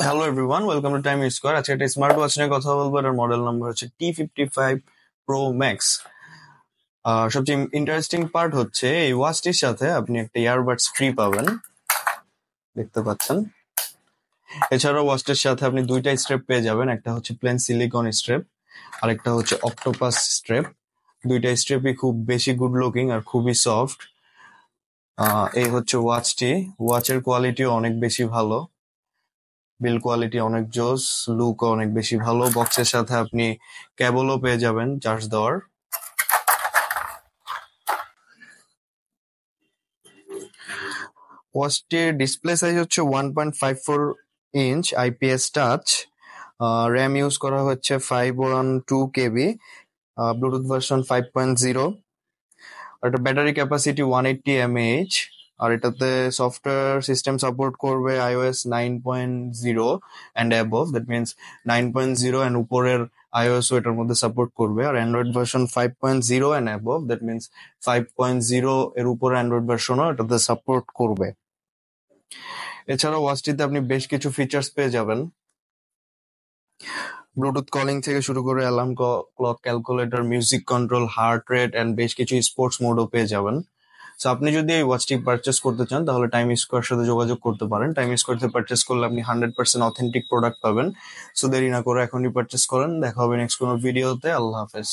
Hello everyone, welcome to time square. আজকে একটা smart watch নিয়ে কথা বলবো। এর মডেল নাম্বার হচ্ছে T55 Pro Max। সবচেয়ে ইন্টারেস্টিং পার্ট হচ্ছে এই ওয়াচটির সাথে আপনি একটা ইয়ারবাডস ফ্রি পাবেন, দেখতে পাচ্ছেন। এছাড়াও ওয়াচটির সাথে আপনি দুইটা স্ট্রেপ পেয়ে যাবেন, একটা হচ্ছে প্লেন সিলিকন স্ট্রেপ আর একটা হচ্ছে অক্টোপাস স্ট্রেপ। দুইটা স্ট্রেপই খুব বেশি গুড লুকিং আর খুবই সফট। এই হচ্ছে ওয়াচটি। ওয়াচের কোয়ালিটিও অনেক বেশি ভালো, বিল কোয়ালিটি অনেক জোস, লুক অনেক বেশি ভালো। বক্সের সাথে আপনি কেবলও পেয়ে যাবেন চার্জ দেওয়ার। ওয়াচটির ডিসপ্লে সাইজ হচ্ছে 1.54 inch IPS touch. RAM use করা হচ্ছে 512 KB, ব্লুটুথ ভার্সন 5.0। আর এটা ব্যাটারি ক্যাপাসিটি 180 mAh। আর এটাতে সফটওয়্যার সিস্টেম সাপোর্ট করবে iOS 9.0 and above, that means 9.0 and উপরের iOS এটার মধ্যে সাপোর্ট করবে। আর Android version 5.0 and above, that means 5.0 এর উপরে অ্যান্ড্রয়েড ভার্সনও এটাতে সাপোর্ট করবে। এছাড়াও ওয়াচটিতে আপনি বেশ কিছু ফিচার্স পেয়ে যাবেন, ব্লুটুথ কলিং থেকে শুরু করে alarm clock, calculator, music control, heart rate and বেশ কিছু স্পোর্টস মোডও পেয়ে যাবেন। সো আপনি যদি এই ওয়াচটি পারচেস করতে চান তাহলে টাইম স্কোয়ার সাথে যোগাযোগ করতে পারেন। টাইম স্কোয়ার থেকে পারচেস করলে আপনি 100% অথেন্টিক প্রোডাক্ট পাবেন। সো দেরি না করে এখনই পারচেস করেন। দেখা হবে নেক্সট কোনো ভিডিওতে। আল্লাহ হাফেজ।